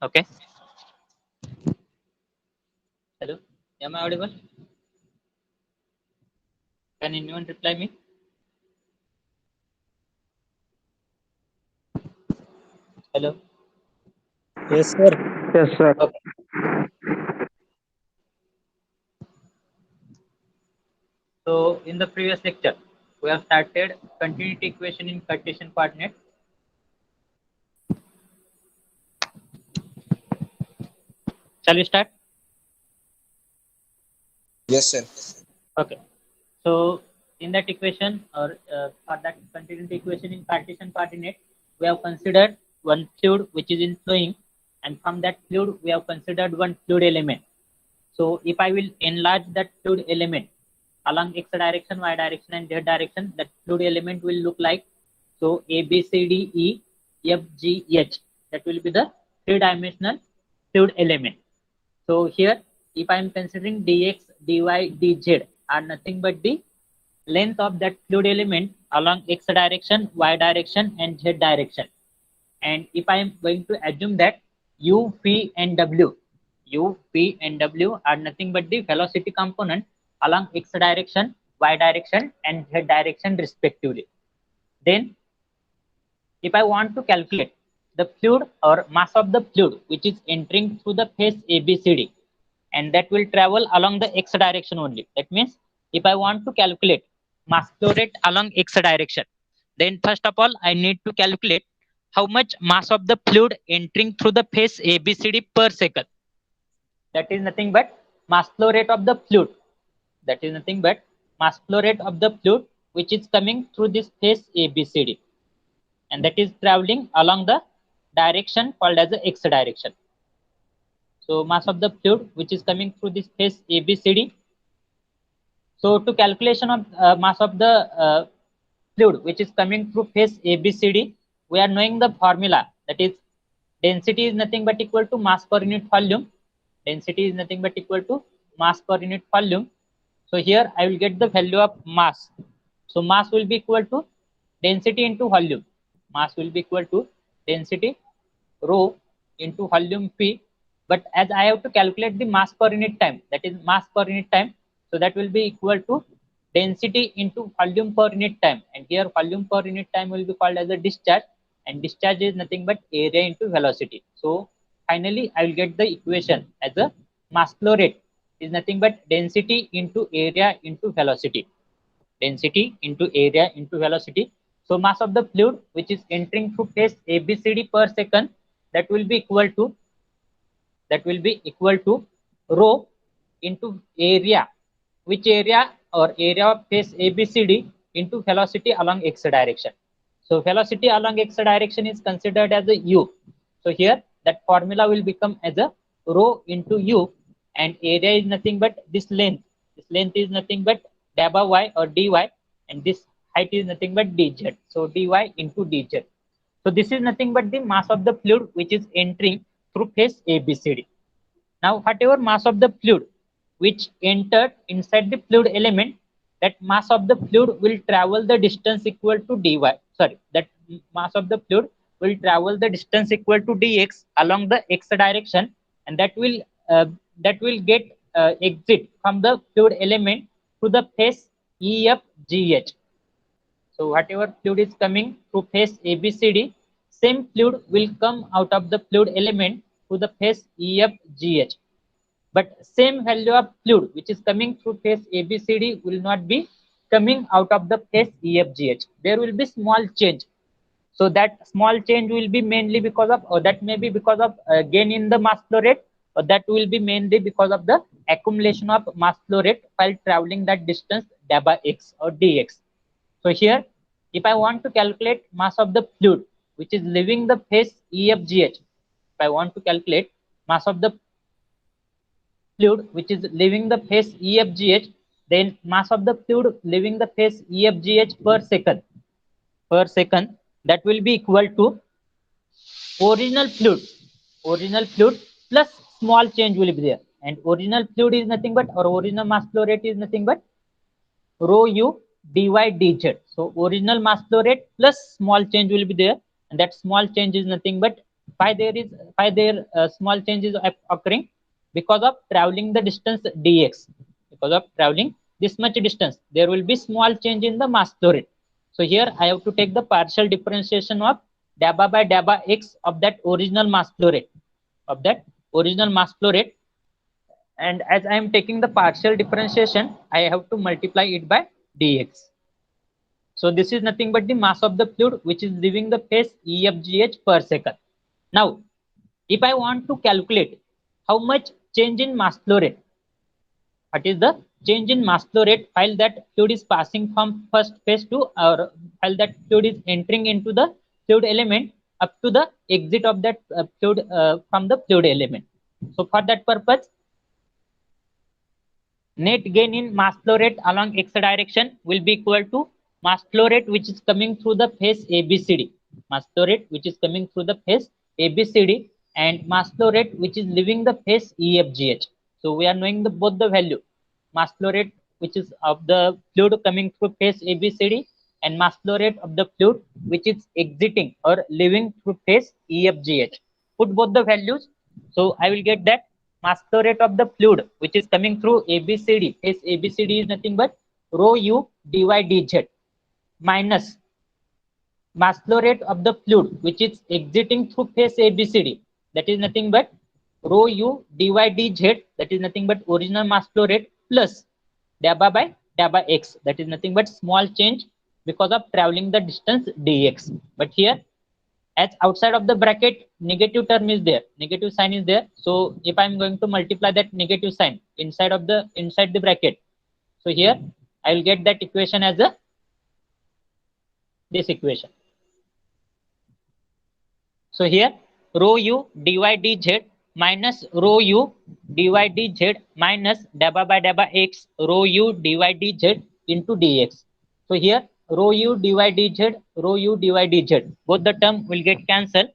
Okay. Hello. Am I audible? Can anyone reply me? Hello. Yes, sir. Yes, sir. Okay. So in the previous lecture, we have started continuity equation in Cartesian coordinate. Shall we start? Yes, sir. Okay. So in that equation or that continuity equation in Cartesian coordinate, we have considered one fluid which is in flowing, and from that fluid we have considered one fluid element. So if I will enlarge that fluid element along x direction, y direction, and z direction, that fluid element will look like so A, B, C, D, E, F, G, H. That will be the three-dimensional fluid element. So here, if I am considering dx, dy, dz are nothing but the length of that fluid element along x direction, y direction, and z direction. And if I am going to assume that u, p, and w, u, p, and w are nothing but the velocity component along x direction, y direction, and z direction respectively, then if I want to calculate the fluid or mass of the fluid which is entering through the phase ABCD, and that will travel along the x direction only. That means if I want to calculate mass flow rate along x direction, then first of all I need to calculate how much mass of the fluid entering through the phase ABCD per second. That is nothing but mass flow rate of the fluid. That is nothing but mass flow rate of the fluid which is coming through this phase ABCD, and that is traveling along the direction called as the x direction. So mass of the fluid which is coming through this phase ABCD. So to calculation of mass of the fluid which is coming through phase ABCD, we are knowing the formula, that is density is nothing but equal to mass per unit volume. Density is nothing but equal to mass per unit volume. So here I will get the value of mass. So mass will be equal to density into volume. Mass will be equal to density rho into volume P. But as I have to calculate the mass per unit time, that is mass per unit time, so that will be equal to density into volume per unit time. And here volume per unit time will be called as a discharge, and discharge is nothing but area into velocity. So finally I will get the equation as a mass flow rate is nothing but density into area into velocity. Density into area into velocity. So mass of the fluid which is entering through phase ABCD per second, that will be equal to rho into area, which area or area of phase ABCD into velocity along x direction. So velocity along x direction is considered as a u. So here that formula will become as a rho into u, and area is nothing but this length. This length is nothing but dabba y or dy, and this height is nothing but dz. So dy into dz. So this is nothing but the mass of the fluid which is entering through phase ABCD. Now, whatever mass of the fluid which entered inside the fluid element, that mass of the fluid will travel the distance equal to dy. Sorry, that mass of the fluid will travel the distance equal to dx along the x direction, and uh, that will get exit from the fluid element to the phase EFGH. So whatever fluid is coming through phase ABCD, same fluid will come out of the fluid element to the phase EFGH. But same value of fluid which is coming through phase ABCD will not be coming out of the phase EFGH. There will be small change. So that small change will be mainly because of, or that may be because of gain in the mass flow rate, or that will be mainly because of the accumulation of mass flow rate while traveling that distance dabba x or dx. So here, if I want to calculate mass of the fluid which is leaving the phase EFGH, if I want to calculate mass of the fluid which is leaving the phase EFGH, then mass of the fluid leaving the phase EFGH per second, that will be equal to original fluid, original fluid plus small change will be there. And original fluid is nothing but, or original mass flow rate is nothing but rho u dy dz. So original mass flow rate plus small change will be there, and that small change is nothing but Why there small change is occurring? Because of traveling the distance dx. Because of traveling this much distance, there will be small change in the mass flow rate. So here I have to take the partial differentiation of dabba by dabba x of that original mass flow rate, of that original mass flow rate. And as I am taking the partial differentiation, I have to multiply it by dx. So this is nothing but the mass of the fluid which is leaving the phase EFGH per second. Now, if I want to calculate how much change in mass flow rate, what is the change in mass flow rate while that fluid is passing from first phase to, or while that fluid is entering into the fluid element up to the exit of that fluid from the fluid element. So for that purpose, net gain in mass flow rate along x direction will be equal to mass flow rate which is coming through the phase ABCD. Mass flow rate which is coming through the phase ABCD and mass flow rate which is leaving the phase EFGH. So we are knowing the both the value. Mass flow rate which is of the fluid coming through phase ABCD and mass flow rate of the fluid which is exiting or leaving through phase EFGH. Put both the values. So I will get that mass flow rate of the fluid which is coming through ABCD. Phase ABCD is nothing but rho u dy dz minus mass flow rate of the fluid which is exiting through phase ABCD, that is nothing but rho u dy dz, that is nothing but original mass flow rate, plus dabba by dabba x, that is nothing but small change because of traveling the distance dx. But here, as outside of the bracket negative term is there, negative sign is there, so if I'm going to multiply that negative sign inside the bracket, so here I will get that equation as a this equation. So here rho u dy dz minus rho u dy dz minus dabba by dabba x rho u dy dz into dx. So here rho u dy dz, rho u dy dz, both the term will get cancelled,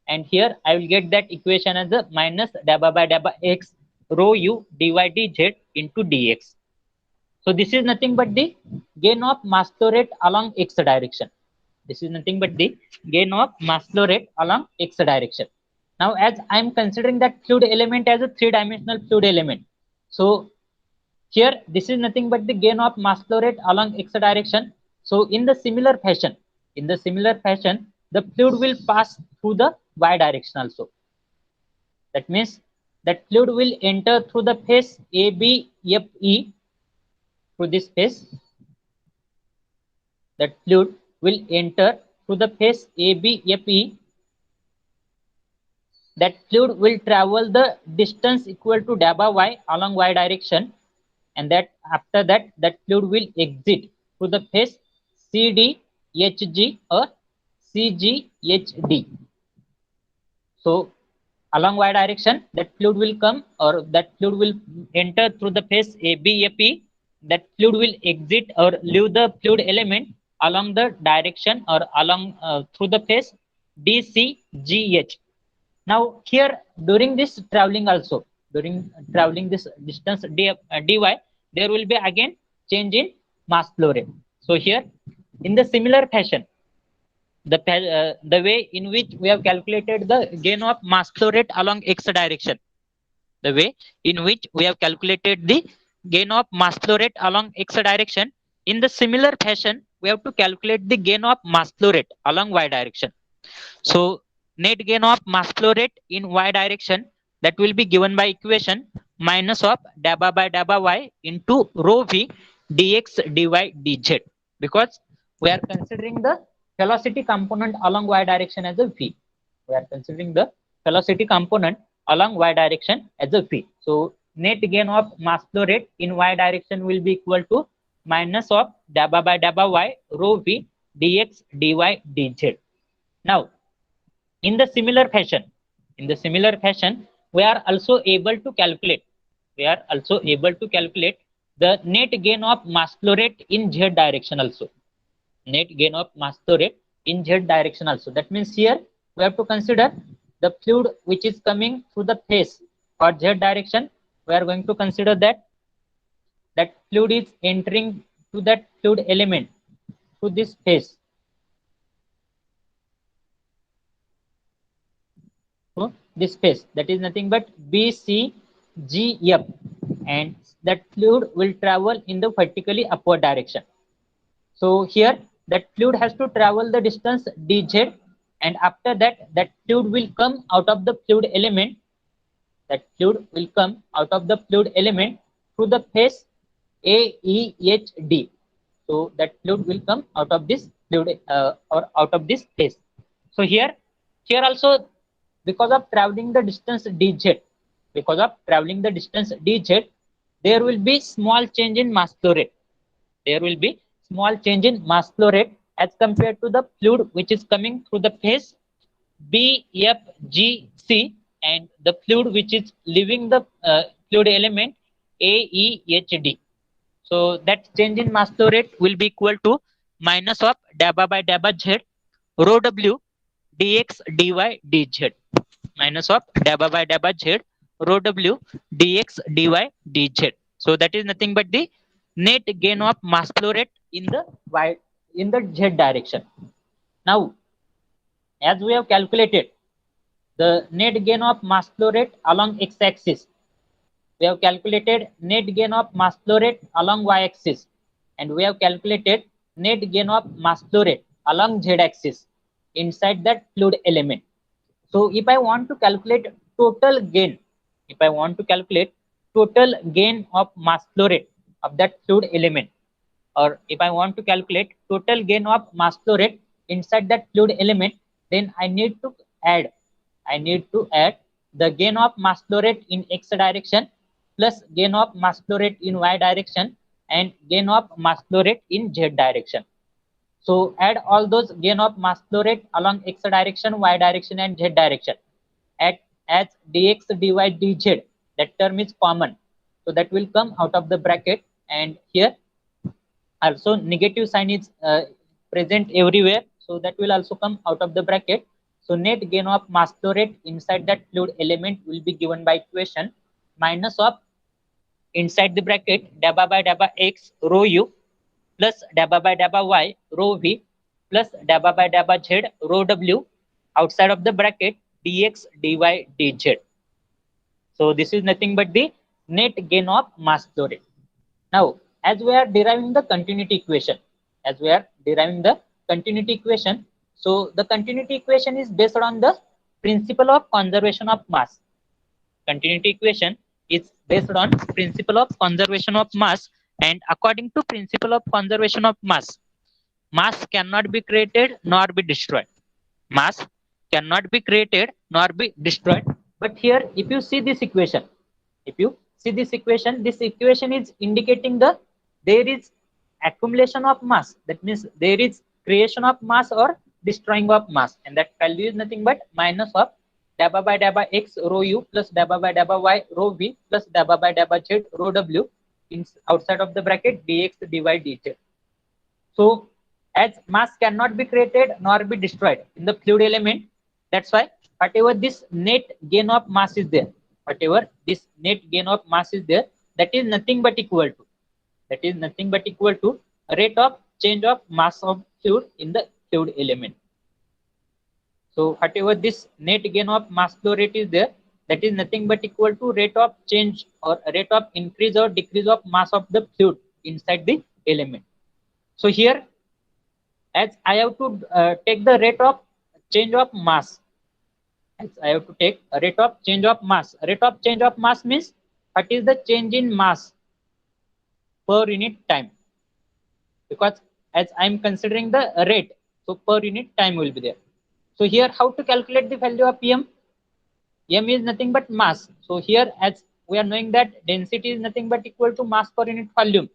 and here I will get that equation as a minus dabba by dabba x rho u dy dz into dx. So this is nothing but the gain of mass flow rate along x direction. This is nothing but the gain of mass flow rate along x direction. Now, as I am considering that fluid element as a three-dimensional fluid element, so here this is nothing but the gain of mass flow rate along x direction. So in the similar fashion, the fluid will pass through the y direction also. That means that fluid will enter through the phase ABFE, through this phase. That fluid will enter through the phase ABFE. That fluid will travel the distance equal to dabba y along y direction, and that after that, that fluid will exit through the phase CDHG or CGHD. So along y direction, that fluid will come, or that fluid will enter through the phase ABFE. That fluid will exit or leave the fluid element along the direction or along through the phase DCGH. Now here during this traveling also, during traveling this distance dy, there will be again change in mass flow rate. So here in the similar fashion, the way in which we have calculated the gain of mass flow rate along x direction, the way in which we have calculated the gain of mass flow rate along x direction, in the similar fashion we have to calculate the gain of mass flow rate along y direction. So net gain of mass flow rate in y direction, that will be given by equation minus of dabba by dabba y into rho v dx dy dz, because we are considering the velocity component along y direction as a v. We are considering the velocity component along y direction as a v. So net gain of mass flow rate in y direction will be equal to minus of dabba by dabba y rho v dx dy dz. Now in the similar fashion, we are also able to calculate the net gain of mass flow rate in z direction also. Net gain of mass flow rate in z direction also. That means here we have to consider the fluid which is coming through the phase or z direction. We are going to consider that fluid is entering to that fluid element through this phase. to this phase, that is nothing but BCGF, and that fluid will travel in the vertically upward direction. So here that fluid has to travel the distance dz, and after that that fluid will come out of the fluid element, that fluid will come out of the fluid element through the phase AEHD. So that fluid will come out of this fluid or out of this phase. So here also, because of traveling the distance dz, because of traveling the distance dz, there will be small change in mass flow rate. There will be small change in mass flow rate as compared to the fluid which is coming through the phase BFGC, and the fluid which is leaving the fluid element AEHD. So that change in mass flow rate will be equal to minus of dabba by dabba z rho w dx dy dz, minus of dabba by dabba z rho w dx dy dz. So that is nothing but the net gain of mass flow rate in the y, in the z direction. Now, as we have calculated the net gain of mass flow rate along x-axis, we have calculated net gain of mass flow rate along y-axis, and we have calculated net gain of mass flow rate along z-axis inside that fluid element. So if I want to calculate total gain, if I want to calculate total gain of mass flow rate of that fluid element, or if I want to calculate total gain of mass flow rate inside that fluid element, then I need to add the gain of mass flow rate in x direction plus gain of mass flow rate in y direction and gain of mass flow rate in z direction. So add all those gain of mass flow rate along x direction, y direction and z direction. At as dx dy dz, that term is common, so that will come out of the bracket, and here also negative sign is present everywhere, so that will also come out of the bracket. So net gain of mass flow rate inside that fluid element will be given by equation minus of inside the bracket dabba by dabba x rho u plus dabba by dabba y rho v plus dabba by dabba z rho w outside of the bracket dx dy dz. So this is nothing but the net gain of mass flow rate. Now, as we are deriving the continuity equation, so the continuity equation is based on the principle of conservation of mass. Continuity equation is based on principle of conservation of mass, and according to principle of conservation of mass, mass cannot be created nor be destroyed. Mass cannot be created nor be destroyed. But here, if you see this equation, this equation is indicating there is accumulation of mass. That means there is creation of mass or destroying of mass, and that value is nothing but minus of dabba by dabba x rho u plus dabba by dabba y rho v plus dabba by dabba z rho w in outside of the bracket dx dy dz. So as mass cannot be created nor be destroyed in the fluid element, that's why whatever this net gain of mass is there, that is nothing but equal to rate of change of mass of fluid in the fluid element. So whatever this net gain of mass flow rate is there, that is nothing but equal to rate of change or rate of increase or decrease of mass of the fluid inside the element. So here, as I have to take the rate of change of mass, rate of change of mass. Rate of change of mass means what is the change in mass per unit time, because as I am considering the rate, so per unit time will be there. So here, how to calculate the value of m? M is nothing but mass. So here, as we are knowing that density is nothing but equal to mass per unit volume.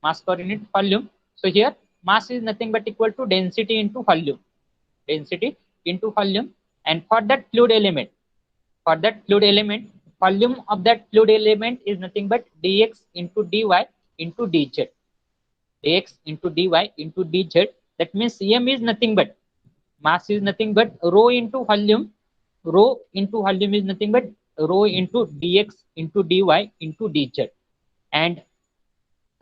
So here, mass is nothing but equal to density into volume. And for that fluid element, volume of that fluid element is nothing but dx into dy into dz. That means m is nothing but mass is nothing but rho into volume. Rho into volume is nothing but rho into dx into dy into dz. And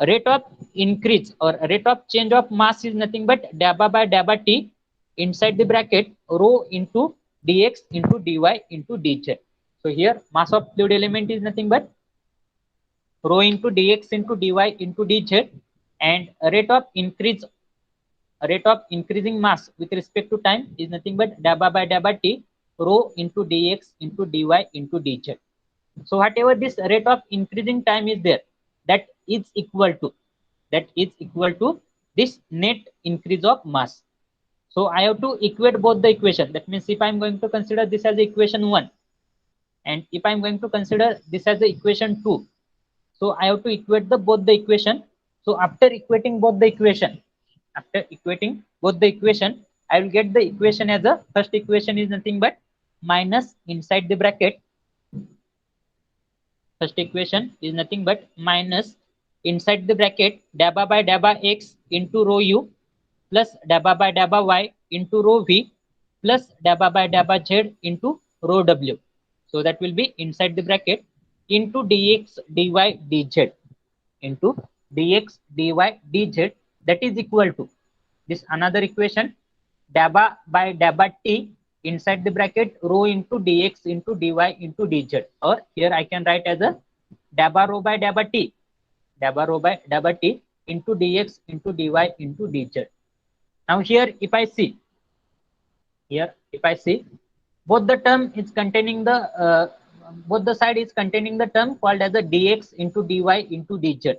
rate of increase or rate of change of mass is nothing but dabba by dabba t inside the bracket rho into dx into dy into dz. So here mass of fluid element is nothing but rho into dx into dy into dz, and rate of increasing mass with respect to time is nothing but dabba by dabba t rho into dx into dy into dz. So whatever this rate of increasing time is there, that is equal to this net increase of mass. So I have to equate both the equation. That means if I am going to consider this as equation 1, and if I am going to consider this as the equation 2, so I have to equate the both the equation. So after equating both the equation, I will get the equation as a first equation is nothing but minus inside the bracket. First equation is nothing but minus inside the bracket dabba by dabba x into rho u plus dabba by dabba y into rho v plus dabba by dabba z into rho w. So that will be inside the bracket into dx dy dz into dx dy dz, that is equal to this another equation dabba by dabba t inside the bracket rho into dx into dy into dz, or here I can write as a dabba rho by dabba t into dx into dy into dz. Now here if I see both the term is containing the both the side is containing the term called as a dx into dy into dz.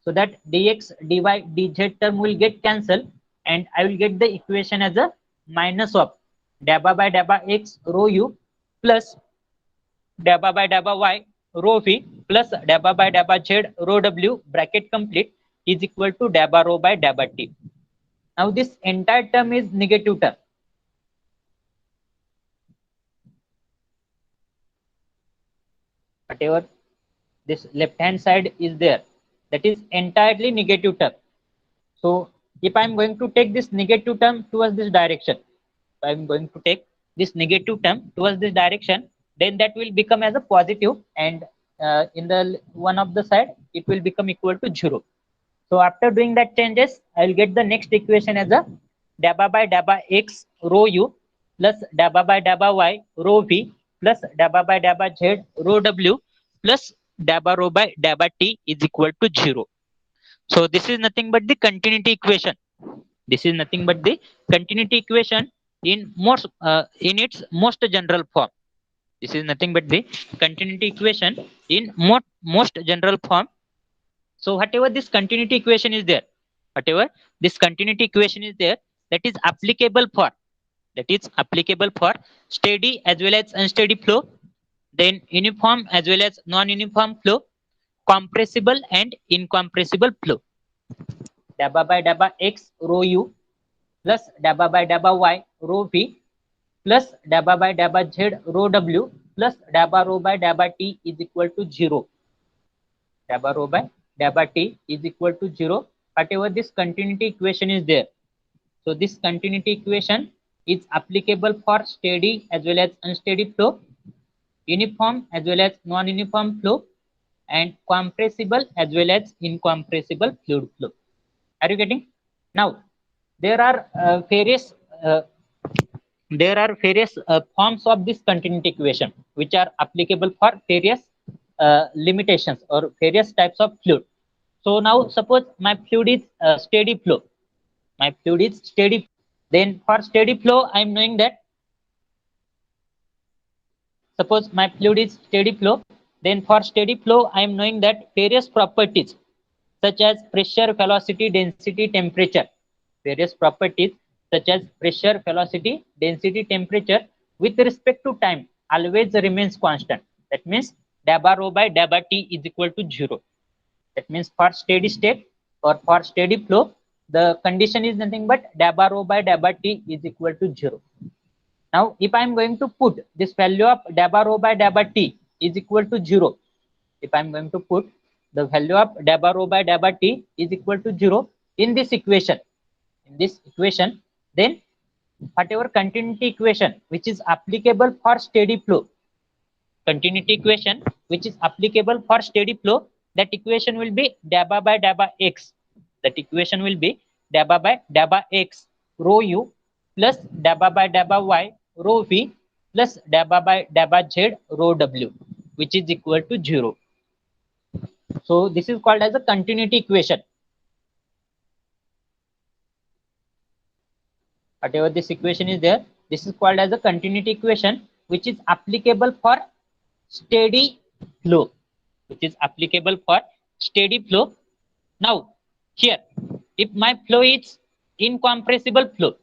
So that dx dy dz term will get cancelled, and I will get the equation as a minus of dabba by dabba x rho u plus dabba by dabba y rho v plus dabba by dabba z rho w bracket complete is equal to dabba rho by dabba t. Now this entire term is negative term. Whatever this left hand side is there, that is entirely negative term. So if I am going to take this negative term towards this direction, if I am going to take this negative term towards this direction, then that will become as a positive, and in the one of the side it will become equal to 0. So after doing that changes, I will get the next equation as a dabba by dabba x rho u plus dabba by dabba y rho v plus dabba by dabba z rho w plus dabba rho by dabba t is equal to 0. So this is nothing but the continuity equation. This is nothing but the continuity equation in its most general form. This is nothing but the continuity equation in most general form. So whatever this continuity equation is there, that is applicable for steady as well as unsteady flow, then uniform as well as non-uniform flow, compressible and incompressible flow. Dabba by dabba x rho u plus dabba by dabba y rho v plus dabba by dabba z rho w plus dabba rho by dabba t is equal to 0. Dabba rho by dabba t is equal to 0. Whatever this continuity equation is there, so this continuity equation is applicable for steady as well as unsteady flow, uniform as well as non-uniform flow, and compressible as well as incompressible fluid flow. Are you getting? Now there are various forms of this continuity equation which are applicable for various limitations or various types of fluid. So now suppose my fluid is steady flow. Then for steady flow I am knowing that suppose my fluid is steady flow, then for steady flow I am knowing that various properties such as pressure, velocity, density, temperature, various properties such as pressure, velocity, density, temperature with respect to time always remains constant. That means dabba rho by dabba t is equal to 0. That means for steady state or for steady flow, the condition is nothing but dabba rho by dabba t is equal to 0. Now if I am going to put this value of dabba rho by dabba t is equal to 0, if I am going to put the value of dabba rho by dabba t is equal to 0 in this equation, then whatever continuity equation which is applicable for steady flow, that equation will be dabba by dabba x. That equation will be dabba by dabba x rho u plus dabba by dabba y rho v plus dabba by dabba z rho w, which is equal to 0. So this is called as a continuity equation. Whatever this equation is there, this is called as a continuity equation, which is applicable for steady flow, which is applicable for steady flow. Now here, if my flow is incompressible flow,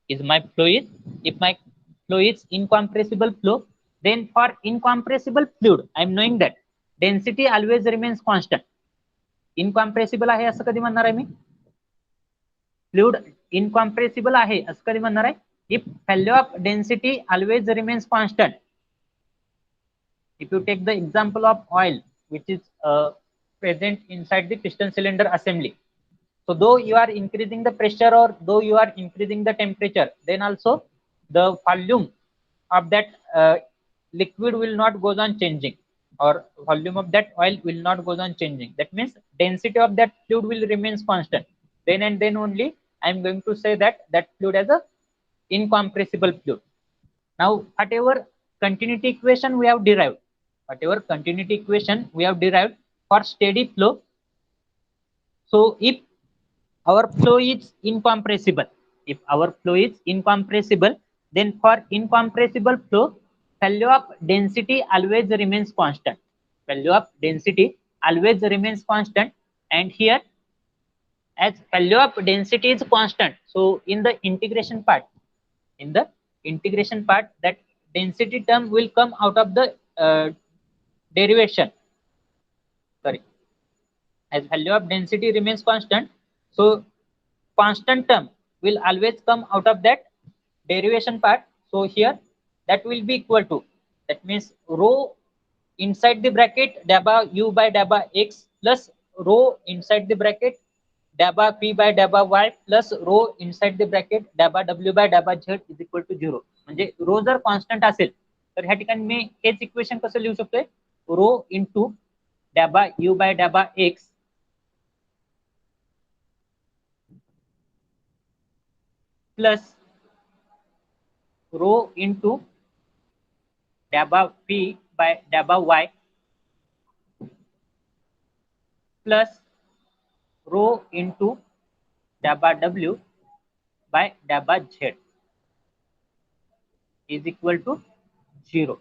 if my flow is incompressible flow, then for incompressible fluid, I am knowing that density always remains constant. Incompressible आहे असं कधी म्हणणार आहे मी? Fluid incompressible आहे असं कधी म्हणणार आहे? If value of density always remains constant. If you take the example of oil, which is present inside the piston cylinder assembly, so though you are increasing the pressure or though you are increasing the temperature, then also the volume of that liquid will not goes on changing, or volume of that oil will not goes on changing. That means density of that fluid will remains constant. Then and then only I am going to say that that fluid as a incompressible fluid. Now whatever continuity equation we have derived, for steady flow, so if our flow is incompressible, then for incompressible flow, value of density always remains constant. And here, as value of density is constant, so in the integration part, that density term will come out of the derivation. Sorry, as value of density remains constant, so constant term will always come out of that derivation part. So here that will be equal to, that means rho inside the bracket dabba u by dabba x plus rho inside the bracket dabba p by dabba y plus rho inside the bracket dabba w by dabba z is equal to 0. म्हणजे रो जर constant असेल तर ह्या ठिकाणी मी हेच equation कसं लिहू शकतोय? Rho into dabba u by dabba x plus rho into dabba p by dabba y plus rho into dabba w by dabba z is equal to 0.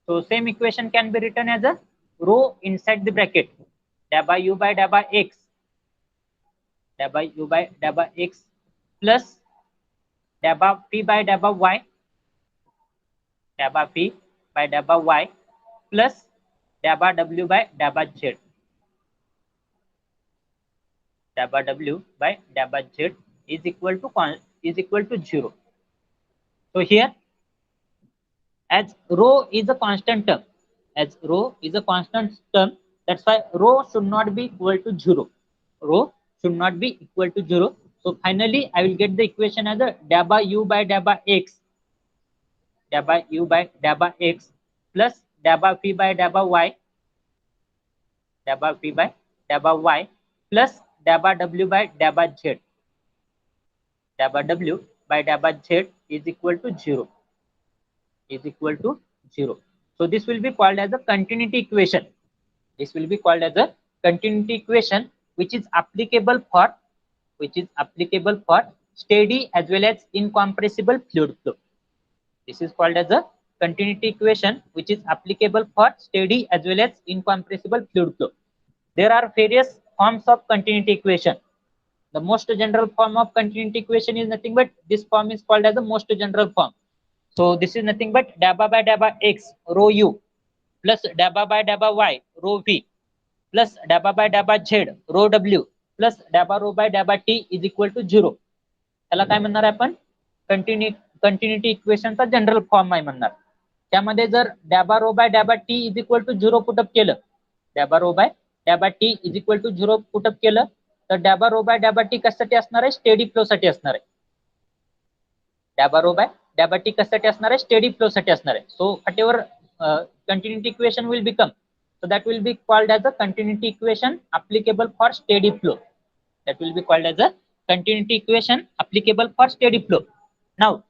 So same equation can be written as a rho inside the bracket dabba u by dabba x plus dabba p by dabba y plus dabba w by dabba z. Dabba w by dabba z is equal to 0. So here, as rho is a constant term, that's why rho should not be equal to 0. So finally, I will get the equation as a dabba u by dabba x plus dabba p by dabba y plus dabba w by dabba z. Dabba w by dabba z is equal to 0. So this will be called as a continuity equation. Which is applicable for steady as well as incompressible fluid flow. This is called as a continuity equation which is applicable for steady as well as incompressible fluid flow. There are various forms of continuity equation. The most general form of continuity equation is nothing but this form is called as the most general form. So this is nothing but dabba by dabba x rho u plus dabba by dabba y rho v plus dabba by dabba z rho w plus dabba rho by dabba t is equal to 0. त्याला काय म्हणणार आहे आपण? Continuity इक्वेशनचा general form आहे म्हणणार. त्यामध्ये जर dabba rho by dabba t is equal to 0 put up केलं, dabba rho by dabba t is equal to 0 put up केलं तर dabba rho by dabba t कशासाठी असणार आहे? स्टेडी फ्लो साठी असणार आहे. dabba rho by dabba t कशासाठी असणार आहे? स्टेडी फ्लो साठी असणार आहे. सो whatever continuity equation will become, so that will be called as a continuity equation applicable for steady flow. Now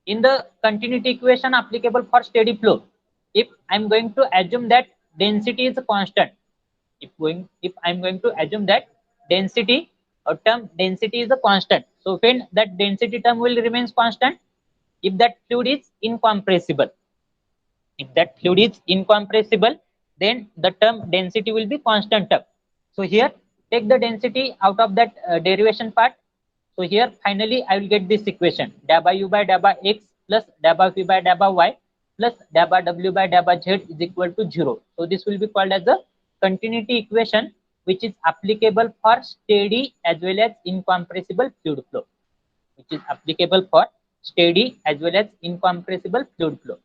in the continuity equation applicable for steady flow, if I'm going to assume that density is a constant, if I'm going to assume that density or term density is a constant, so when that density term will remains constant, if that fluid is incompressible, if that fluid is incompressible, then the term density will be constant term. So here take the density out of that derivation part. So here finally I will get this equation, dA by u by dA by x plus dA by v by dA by y plus dA by w by dA by z is equal to 0. So this will be called as the continuity equation, which is applicable for steady as well as incompressible fluid flow, which is applicable for steady as well as incompressible fluid flow.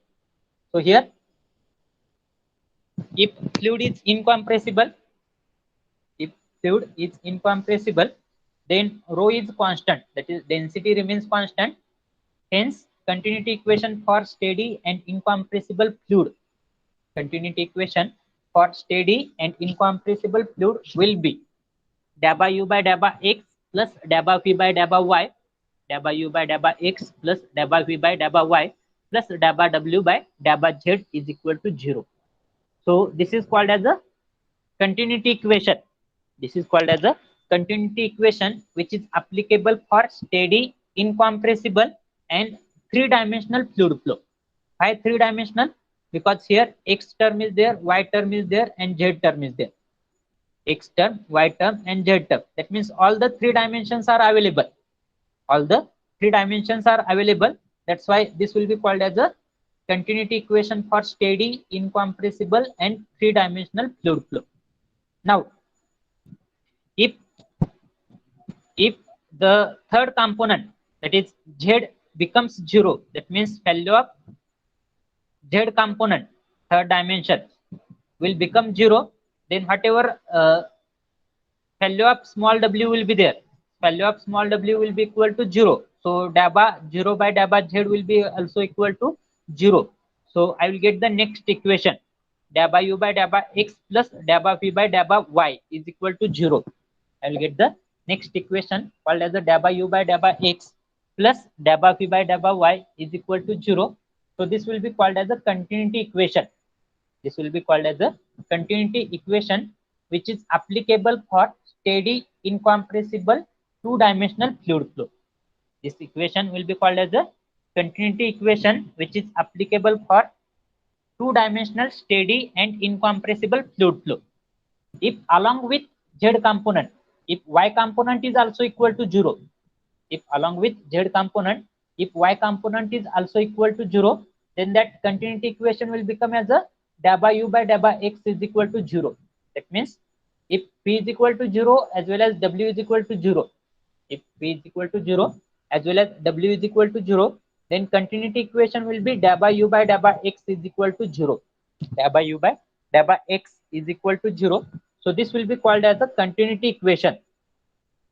So here, if fluid is incompressible, if fluid is incompressible, then rho is constant, that is density remains constant. Hence, continuity equation for steady and incompressible fluid, continuity equation for steady and incompressible fluid will be dA by u by dA by x plus dA by v by dA by y, dA by u by dA by x plus dA by v by dA by y plus dA by w by dA by z is equal to 0. So this is called as a continuity equation. This is called as a continuity equation, which is applicable for steady, incompressible, and three-dimensional fluid flow. Why three-dimensional? Because here x term is there, y term is there, and z term is there. X term, y term, and z term. That means all the three dimensions are available. All the three dimensions are available. That's why this will be called as a continuity equation for steady, incompressible, and three-dimensional fluid flow. Now, if the third component, that is z, becomes 0, that means value of z component, third dimension, will become 0, then whatever value of small w will be there, value of small w will be equal to 0. So dA by 0 by dA by z will be also equal to 0. So I will get the next equation, dA by u by dA by x plus dA by v by dA by y is equal to 0. I will get the next equation called as the dA by u by dA by x plus dA by v by dA by y is equal to 0. So this will be called as a continuity equation. This will be called as a continuity equation, which is applicable for steady, incompressible, two-dimensional fluid flow. This equation will be called as a continuity equation, which is applicable for two-dimensional, steady, and incompressible fluid flow. If along with z component, if y component is also equal to 0, if along with z component, if y component is also equal to 0, then that continuity equation will become as a dA by u by dA by x is equal to 0. That means if p is equal to 0 as well as w is equal to 0, if p is equal to 0 as well as w is equal to 0, then continuity equation will be dA by u by dA by x is equal to 0. dA by u by dA by x is equal to 0. So this will be called as a continuity equation.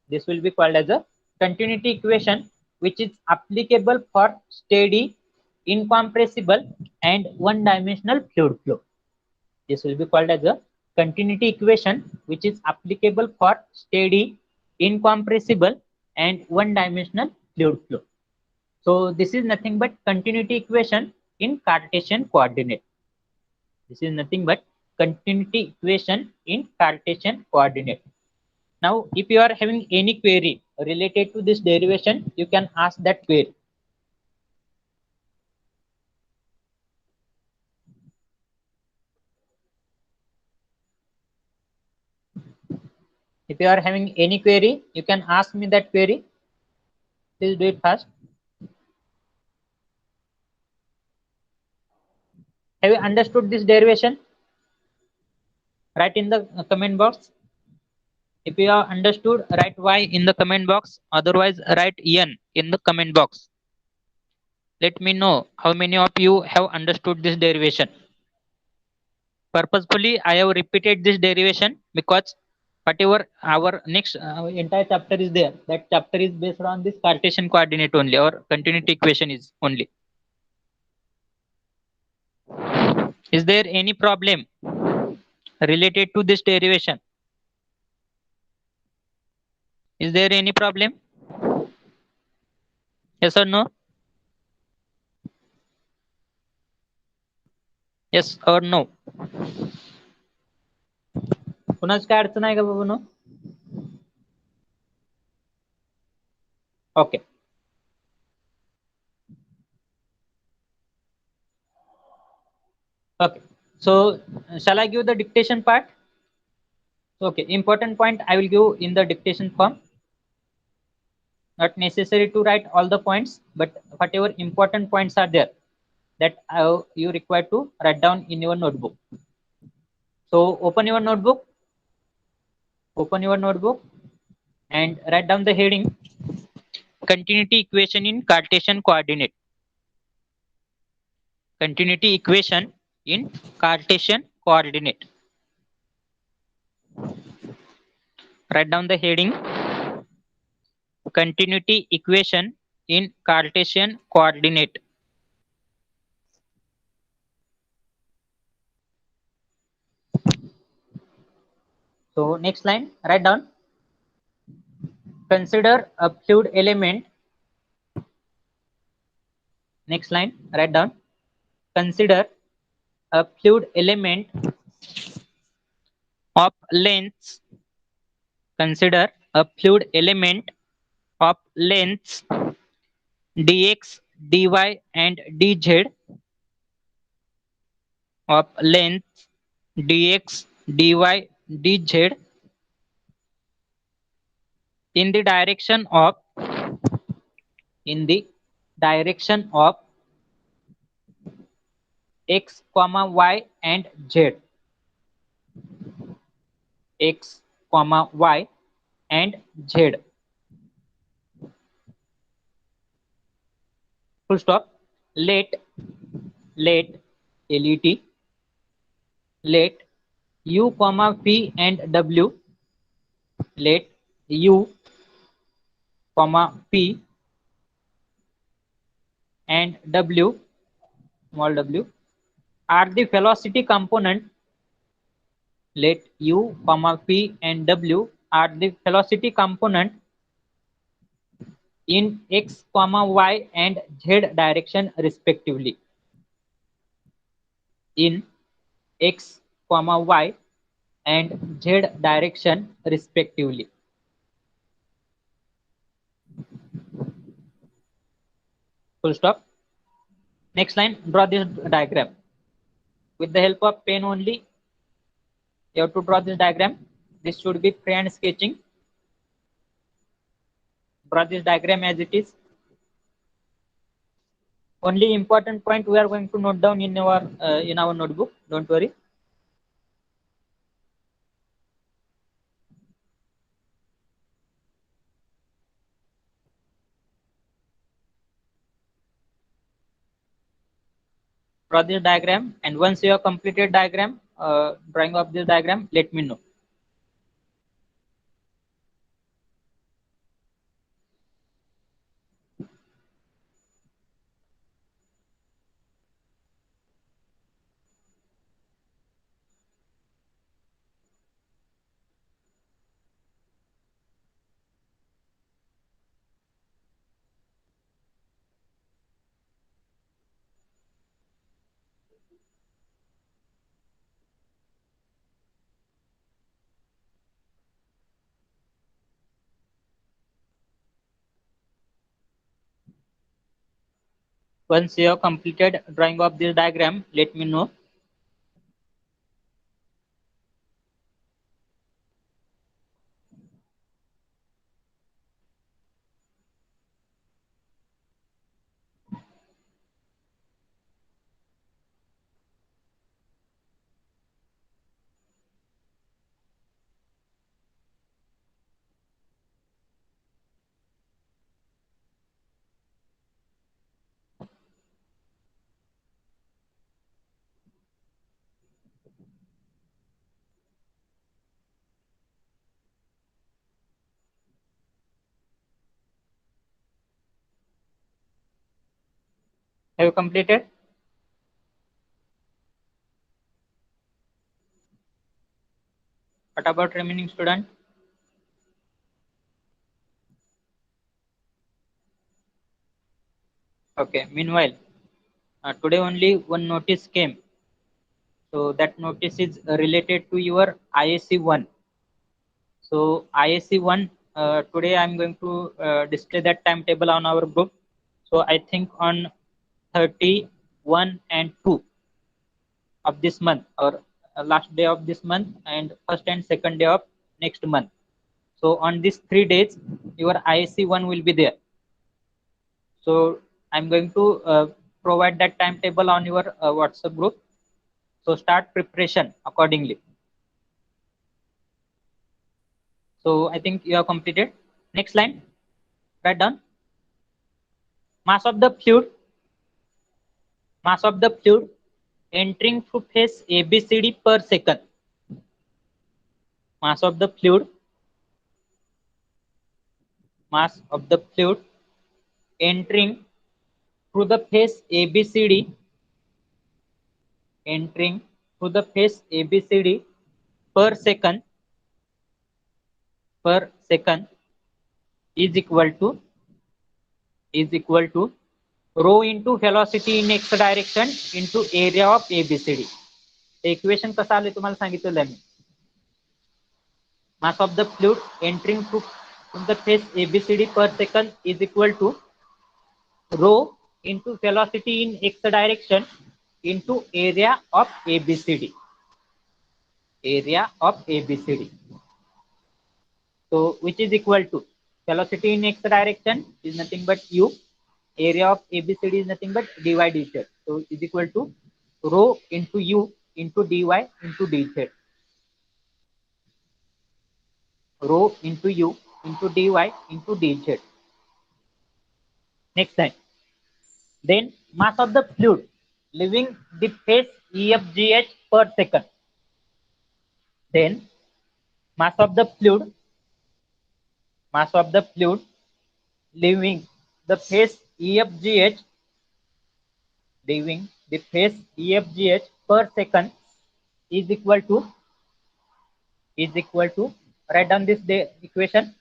This will be called as a continuity equation, which is applicable for steady, incompressible, and one-dimensional fluid flow. This will be called as a continuity equation, which is applicable for steady, incompressible, and one-dimensional fluid flow. So this is nothing but continuity equation in Cartesian coordinate. This is nothing but continuity equation in Cartesian coordinate. Now, if you are having any query related to this derivation, you can ask that query. If you are having any query, you can ask me that query. Please do it fast. Have you understood this derivation? Write in the comment box. If you have understood, write Y in the comment box. Otherwise, write N in the comment box. Let me know how many of you have understood this derivation. Purposefully, I have repeated this derivation because whatever our next entire chapter is there, that chapter is based on this Cartesian coordinate only, or continuity equation is only. Is there any problem related to this derivation? Is there any problem? Yes or no? Yes or no? कुणाच काय अडचण आहे का बाबूनो? Okay. Okay. So shall I give the dictation part? Okay. Important point I will give in the dictation form. Not necessary to write all the points, but whatever important points are there that you require to write down in your notebook. So open your notebook. Open your notebook and write down the heading continuity equation in Cartesian coordinate. Continuity equation in Cartesian coordinate. Write down the heading continuity equation in Cartesian coordinate. So next line, write down. Consider a fluid element. Next line, write down. Consider a fluid element of lengths. Consider a fluid element of lengths dx, dy, and dz of length dx, dy, dz in the direction of x, y, and z. X, y, and z. Full stop. Let let let u, p, and w. Let u, p, and w, small w, are the velocity component. Let u, p, and w are the velocity component in x, y, and z direction respectively. In x, y, and z direction respectively. Full stop. Next line, draw this diagram. With the help of pen only, you have to draw this diagram. This should be freehand sketching. Draw this diagram as it is. Only important point we are going to note down in our notebook. Don't worry. Draw this diagram, and once you have completed diagram, drawing of this diagram, let me know. Once you have completed drawing of this diagram, let me know. Have you completed? What about remaining student? Okay. Meanwhile, today only one notice came So that notice is related to your ISC 1. So ISC 1, today I'm going to display that timetable on our group. So I think on 31 and 2 of this month, or last day of this month, and first and second day of next month. So on these 3 days, your ISC 1 will be there. So I'm going to provide that timetable on your WhatsApp group. So start preparation accordingly. So I think you have completed. Next line, write down. Mass of the fluid, mass of the fluid entering through phase ABCD per second. Mass of the fluid, mass of the fluid entering through the phase ABCD, entering through the phase ABCD per second, is equal to rho into velocity in x direction into area of ABCD. Equation कसं आले तुम्हाला सांगितलेलं आहे मी. Mass of the fluid entering through the phase ABCD per second is equal to rho into velocity in x direction into area of ABCD. Area of ABCD. So which is equal to velocity in x direction is nothing but u. Area of ABCD is nothing but dy dz. So is equal to rho into u into dy into dz. Rho into u into dy into dz. Next time. Then mass of the fluid leaving the phase EFGH per second. Then mass of the fluid leaving the phase EFGH, leaving the phase EFGH per second is equal to write down this equation,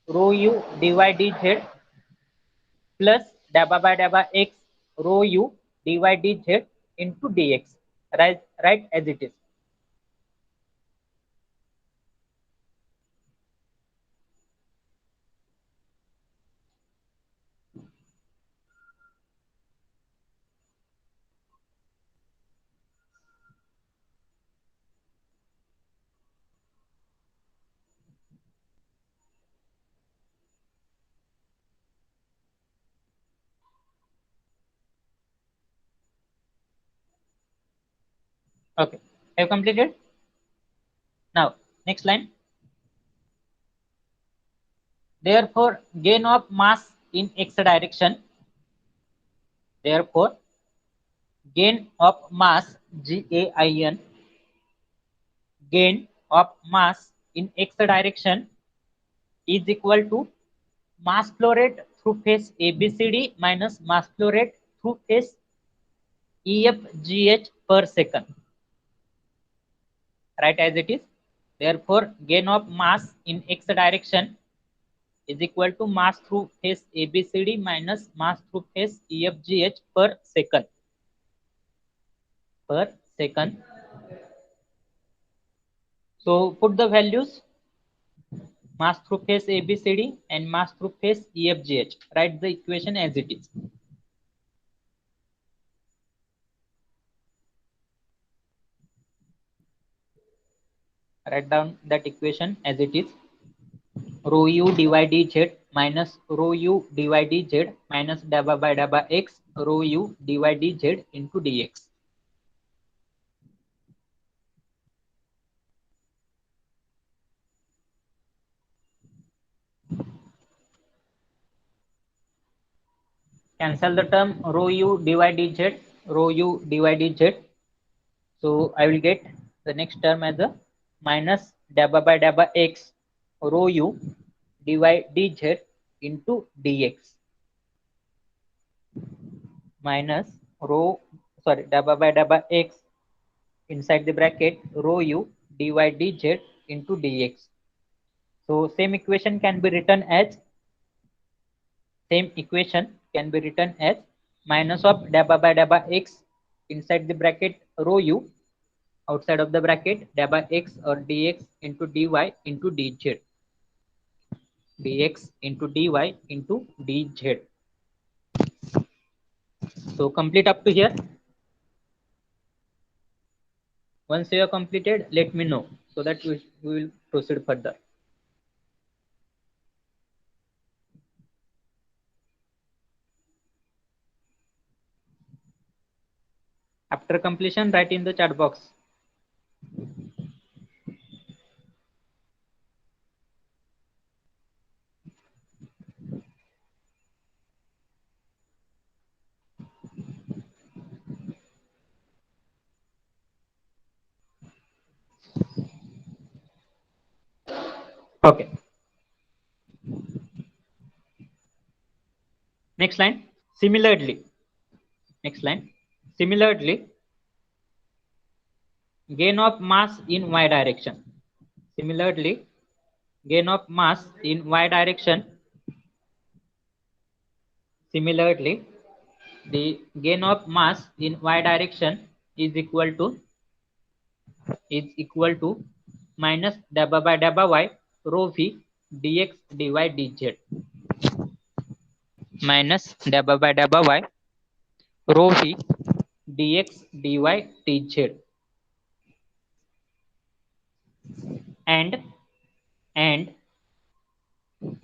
rho u dy dz plus dabba by dabba x rho u dy dz into dx. Right as it is. Okay, have completed. Now next line. Therefore, gain of mass in x direction. Therefore, gain of mass GAIN, gain of mass in x direction is equal to mass flow rate through phase ABCD minus mass flow rate through phase EFGH per second. Right as it is. Therefore, gain of mass in x direction is equal to mass through phase ABCD minus mass through phase EFGH per second. So put the values, mass through phase ABCD and mass through phase EFGH. Write the equation as it is. Write down that equation as it is. Rho u dy dz minus rho u dy dz minus dabba by dabba x rho u dy dz into dx. Cancel the term rho u dy dz, rho u dy dz. So I will get the next term as a minus dabba by dabba x rho u dy dz into dx, minus dabba by dabba x inside the bracket rho u dy dz into dx. So same equation can be written as minus of dabba by dabba x inside the bracket rho u outside of the bracket dA by x or dx into dy into dz. Dx into dy into dz. So complete up to here. Once you have completed, let me know so that we will proceed further. After completion, write in the chat box. Okay. Next line. Similarly. Next line. Similarly, gain of mass in y direction. Similarly, gain of mass in y direction. Similarly, the gain of mass in y direction is equal to minus dB by dB y rho v dx dy dz minus dB by dB y rho v dx dy dz and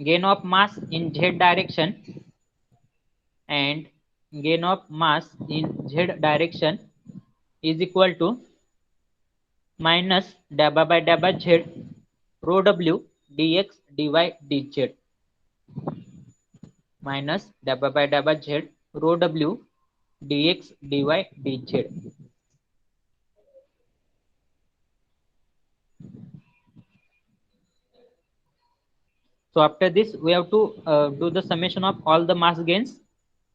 gain of mass in z direction and gain of mass in z direction is equal to minus dB by dB z rho w dx dy dz minus dB by dB z rho w dx dy dz. So after this, we have to do the summation of all the mass gains.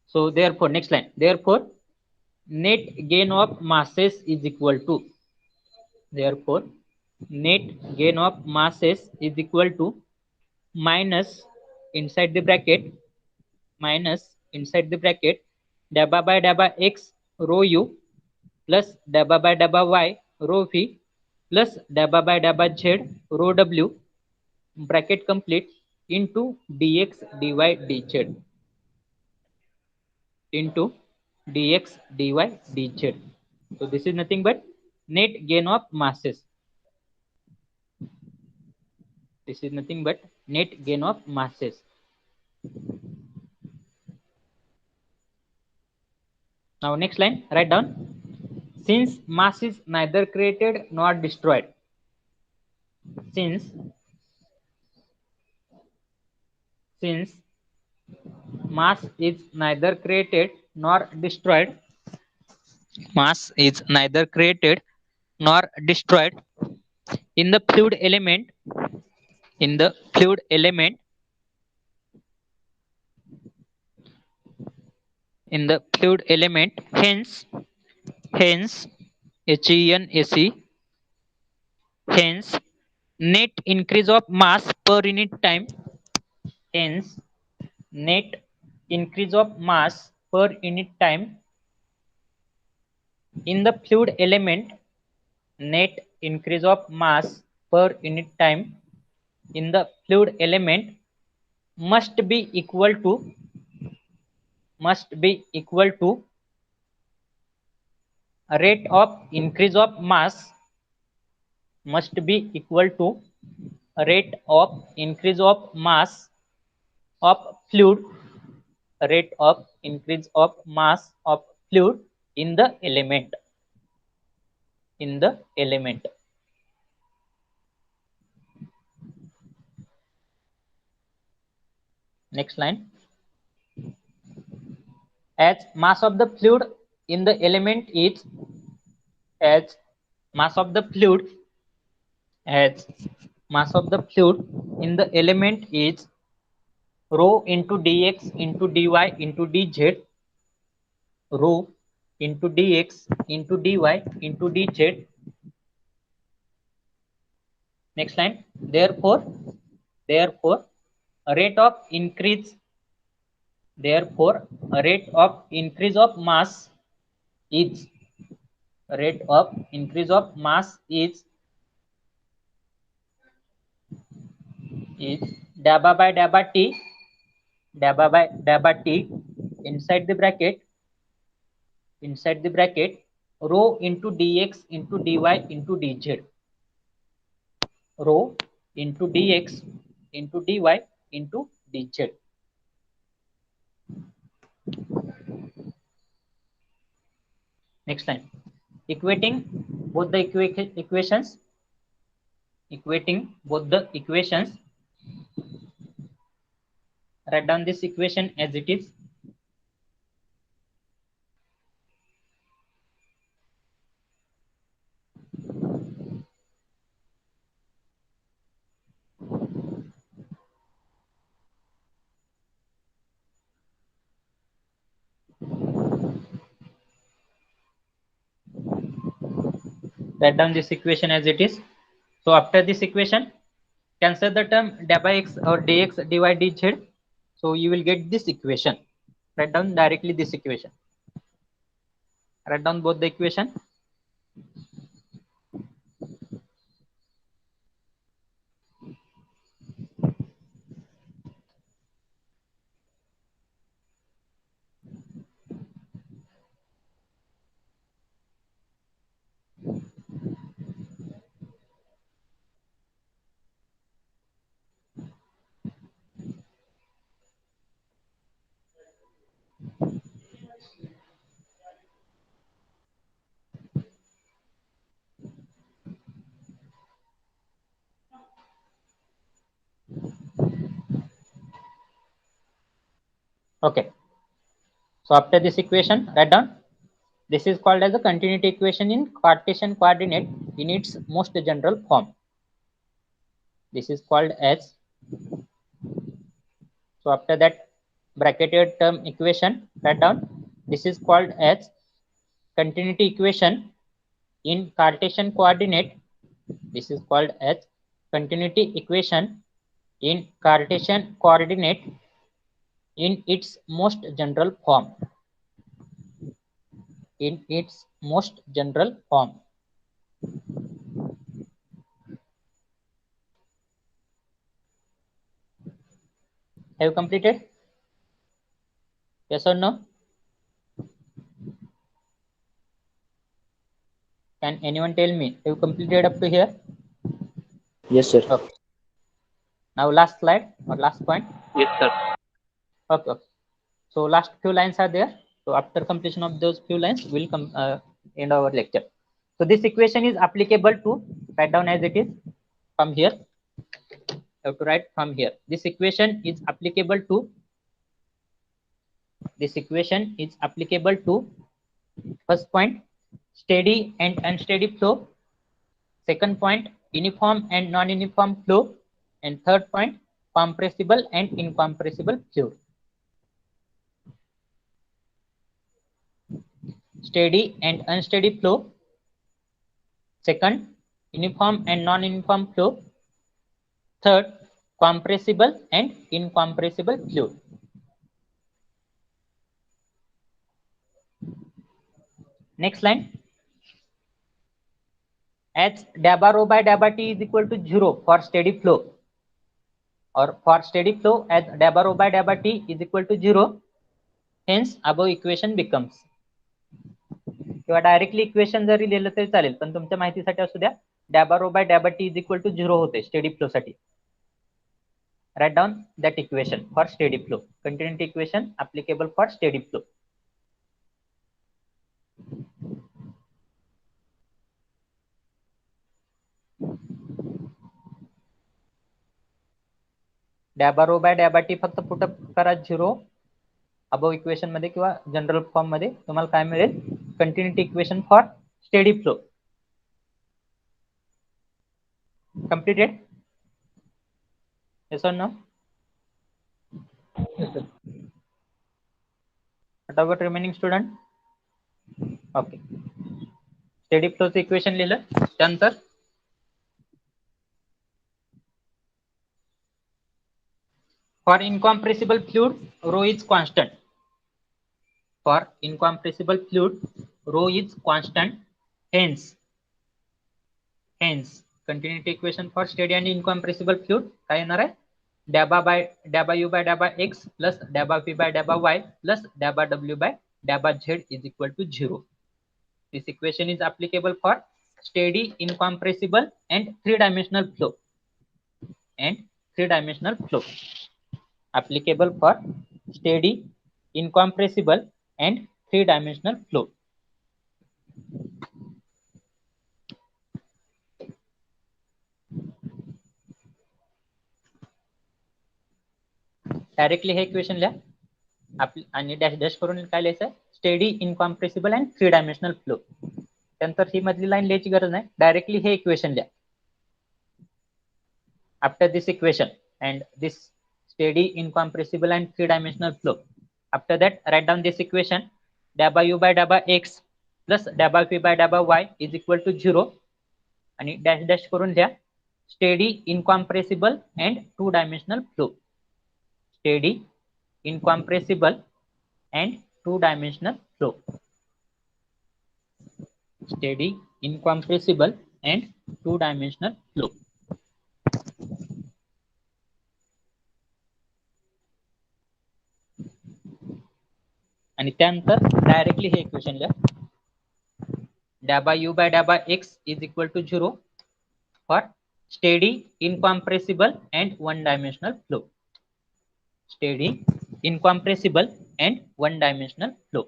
So therefore, next line. Therefore, net gain of masses is equal to. Therefore, net gain of masses is equal to minus inside the bracket dB by dB x rho u plus dB by dB y rho v plus dB by dB z rho w bracket complete into dx dy dz into dx dy dz. So this is nothing but net gain of masses. This is nothing but net gain of masses. Now next line, write down. Since mass is neither created nor destroyed. Since mass is neither created nor destroyed. Mass is neither created nor destroyed in the fluid element. In the fluid element. In the fluid element. Hence HENAC. Hence, net increase of mass per unit time. Hence, net increase of mass per unit time in the fluid element. Net increase of mass per unit time in the fluid element must be equal to rate of increase of mass must be equal to rate of increase of mass of fluid, rate of increase of mass of fluid in the element. Next line. As mass of the fluid in the element is mass of the fluid in the element is rho into dx into dy into dz, rho into dx into dy into dz. Next line. Therefore a rate of increase of mass is rate of increase of mass is dabba by dabba t inside the bracket rho into dx into dy into dz, rho into dx into dy into dz. Next line, equating both the equations, write down this equation as it is. Write down this equation as it is. So after this equation, cancel the term dabba x or dx dy dz. So you will get this equation. Write down directly this equation. Write down both the equation. Okay. So after this equation, write down. This is called as a continuity equation in Cartesian coordinate in its most general form. This is called as. So after that bracketed term equation, write down. This is called as continuity equation in Cartesian coordinate. This is called as continuity equation in Cartesian coordinate in its most general form. In its most general form. Have you completed? Yes or no? Can anyone tell me? Have you completed up to here? Yes, sir. Okay. Now last slide or last point. Yes, sir. Okay. So last few lines are there. So after completion of those few lines, we'll come end our lecture. So this equation is applicable to, write down as it is from here. You have to write from here. This equation is applicable to. This equation is applicable to. First point, steady and unsteady flow. Second point, uniform and non-uniform flow. And third point, compressible and incompressible fluid. Steady and unsteady flow. Second, uniform and non-uniform flow. Third, compressible and incompressible fluid. Next line. As dabba rho by dabba t is equal to 0 for steady flow, or for steady flow as dabba rho by dabba t is equal to 0, hence above equation becomes. किंवा directly equation जरी लिहिलं तरी चालेल, पण तुमच्या माहितीसाठी असू द्या, dabba rho by dabba t is equal to 0 होते स्टेडी फ्लो साठी. Write down that equation for steady flow. Continuity equation applicable for steady flow. dabba rho by dabba t फक्त पुटअप करा 0 अबव इक्वेशन मध्ये किंवा general form मध्ये तुम्हाला काय मिळेल, continuity equation for steady flow. Completed? Yes or no? Yes, sir. What about remaining student? Okay. Steady flow equation लिहिलं त्यानंतर for incompressible fluid rho is constant. For incompressible fluid rho is constant. Hence, continuity equation for steady and incompressible fluid काय येणार आहे? Dabba u by dabba x plus dabba v by dabba y plus dabba w by dabba z is equal to 0. This equation is applicable for steady, incompressible and three-dimensional flow. Applicable for steady, incompressible and three-dimensional flow. Directly हे equation लिहा आणि dash dash करून काय लिहायचं? Steady, incompressible and three dimensional flow. त्यानंतर ही मधली line लिहायची गरज नाही, डायरेक्टली हे इक्वेशन लिहा. After this equation and this steady, incompressible and three-dimensional flow. After that, write down this equation: dabba u by dabba x plus dabba v by dabba y is equal to 0. आणि dash dash करून लिहा steady, incompressible and two-dimensional flow. Steady, incompressible and two-dimensional flow. Steady, incompressible and two-dimensional flow. आणि त्यानंतर directly हे equation लिहा dabba u by dabba x is equal to 0 for steady, incompressible and one-dimensional flow. Steady, incompressible and one-dimensional flow.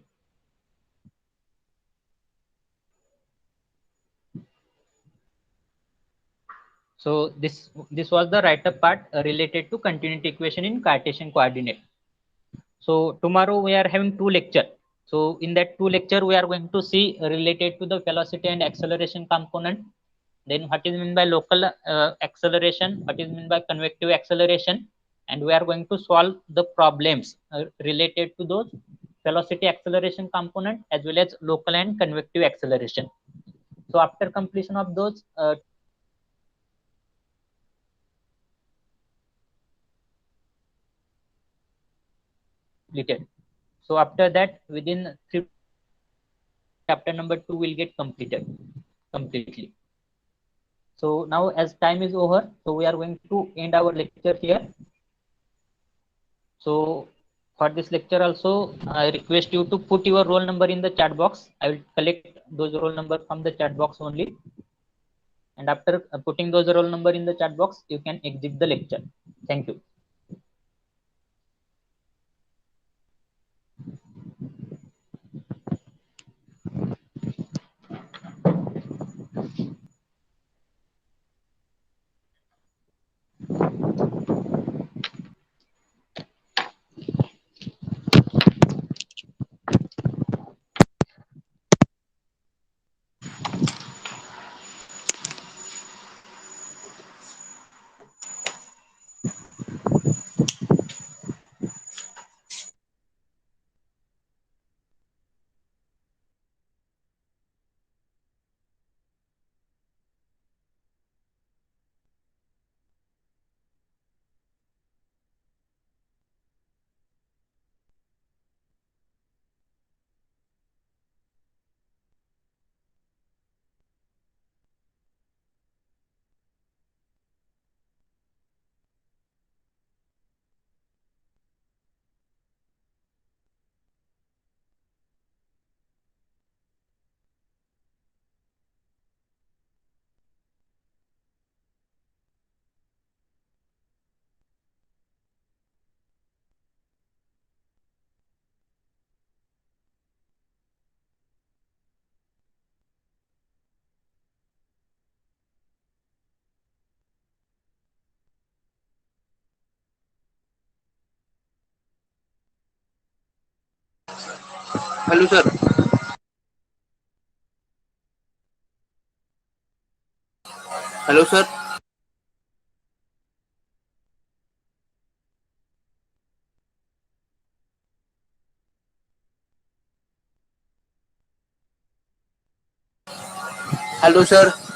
So this was the write-up part related to continuity equation in Cartesian coordinate. So tomorrow we are having two lecture. So in that two lecture we are going to see related to the velocity and acceleration component. Then what is meant by local acceleration, what is meant by convective acceleration, and we are going to solve the problems related to those velocity acceleration component as well as local and convective acceleration. So after completion of those completed. So after that, within chapter number 2 will get completed completely. So now as time is over, so we are going to end our lecture here. So for this lecture also, I request you to put your roll number in the chat box. I will collect those roll number from the chat box only. And after putting those roll number in the chat box, you can exit the lecture. Thank you. Hello, sir. Hello, sir. Hello, sir.